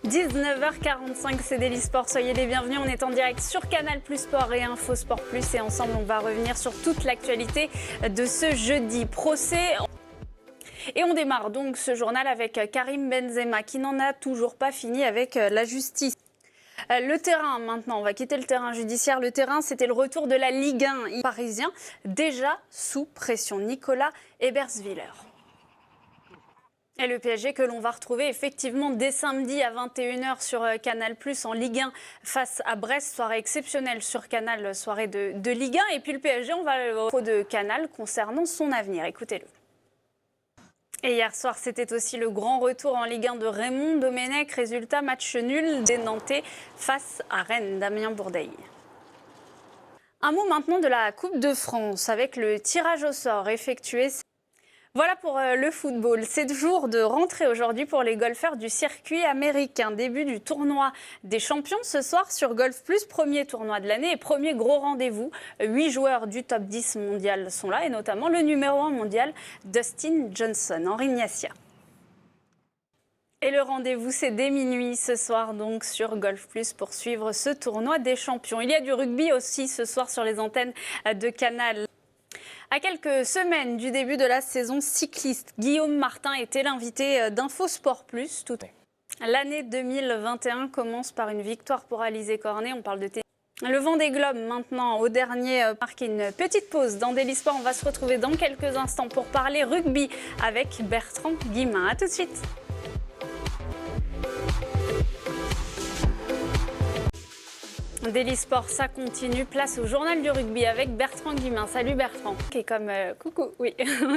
19h45, c'est Daily Sport. Soyez les bienvenus. On est en direct sur Canal Plus Sport et Info Sport Plus. Et ensemble, on va revenir sur toute l'actualité de ce jeudi. Procès. Et on démarre donc ce journal avec Karim Benzema qui n'en a toujours pas fini avec la justice. Le terrain, maintenant, on va quitter le terrain judiciaire. Le terrain, c'était le retour de la Ligue 1 parisien, déjà sous pression. Nicolas Ebersviller. Et le PSG que l'on va retrouver effectivement dès samedi à 21h sur Canal+, en Ligue 1 face à Brest. Soirée exceptionnelle sur Canal, soirée de Ligue 1. Et puis le PSG, on va au pro de Canal concernant son avenir. Écoutez-le. Et hier soir, c'était aussi le grand retour en Ligue 1 de Raymond Domenech. Résultat, match nul des Nantais face à Rennes. Damien Bourdeil. Un mot maintenant de la Coupe de France avec le tirage au sort effectué. Voilà pour le football. C'est jour de rentrée aujourd'hui pour les golfeurs du circuit américain. Début du tournoi des champions ce soir sur Golf Plus. Premier tournoi de l'année et premier gros rendez-vous. 8 joueurs du top 10 mondial sont là et notamment le numéro 1 mondial, Dustin Johnson. Henri Ignacia. Et le rendez-vous, c'est dès minuit ce soir donc sur Golf Plus pour suivre ce tournoi des champions. Il y a du rugby aussi ce soir sur les antennes de Canal. À quelques semaines du début de la saison cycliste, Guillaume Martin était l'invité d'Info Sport Plus. L'année 2021 commence par une victoire pour Alizé Cornet. On parle de tennis. Le Vendée Globe maintenant au dernier marqué une petite pause dans Daily Sport. On va se retrouver dans quelques instants pour parler rugby avec Bertrand Guimin. A tout de suite. Daily Sport, ça continue. Place au journal du rugby avec Bertrand Guimin. Salut Bertrand. Et comme coucou, oui.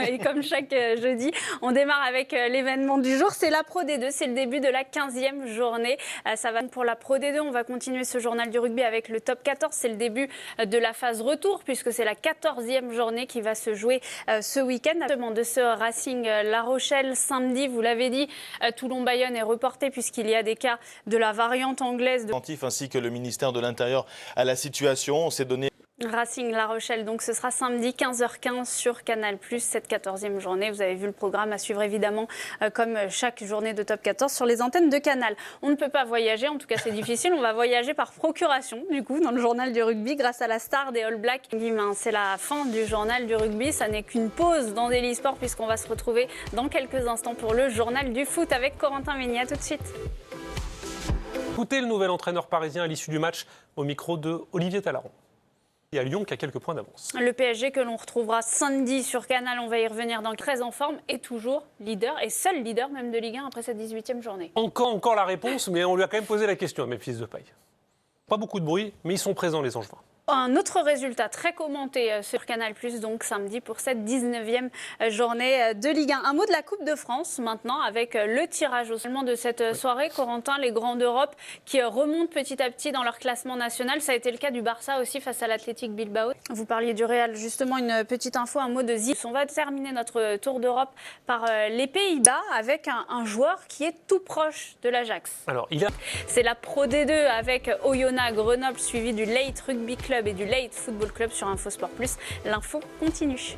Et comme chaque jeudi, on démarre avec l'événement du jour. C'est la Pro D2. C'est le début de la 15e journée. Ça va pour la Pro D2. On va continuer ce journal du rugby avec le top 14. C'est le début de la phase retour puisque c'est la 14e journée qui va se jouer ce week-end. De ce Racing La Rochelle samedi, vous l'avez dit, Toulon-Bayonne est reporté puisqu'il y a des cas de la variante anglaise. Ainsi que le ministère de l'Intérieur à la situation. On s'est donné Racing La Rochelle, donc ce sera samedi 15h15 sur Canal+, cette 14e journée. Vous avez vu le programme à suivre évidemment comme chaque journée de Top 14 sur les antennes de Canal. On ne peut pas voyager, en tout cas c'est difficile, on va voyager par procuration du coup dans le journal du rugby grâce à la star des All Blacks. C'est la fin du journal du rugby, ça n'est qu'une pause dans Daily Sport puisqu'on va se retrouver dans quelques instants pour le journal du foot avec Corentin Meigny. À tout de suite. Écoutez le nouvel entraîneur parisien à l'issue du match au micro de Olivier Talaron. Il y a Lyon qui a quelques points d'avance. Le PSG que l'on retrouvera samedi sur Canal, on va y revenir dans 13 en forme, est toujours leader et seul leader même de Ligue 1 après cette 18e journée. Encore la réponse, mais on lui a quand même posé la question à mes fils de paille. Pas beaucoup de bruit, mais ils sont présents les Angevins. Un autre résultat très commenté sur Canal+, donc samedi pour cette 19e journée de Ligue 1. Un mot de la Coupe de France maintenant avec le tirage au seulement de cette soirée. Corentin, les grands d'Europe qui remontent petit à petit dans leur classement national. Ça a été le cas du Barça aussi face à l'Athletic Bilbao. Vous parliez du Real, justement une petite info, un mot de Zip. On va terminer notre tour d'Europe par les Pays-Bas avec un joueur qui est tout proche de l'Ajax. C'est la Pro D2 avec Oyonnax Grenoble suivi du Leyte Rugby Club et du Leyte Football Club sur Info Sport Plus. L'info continue.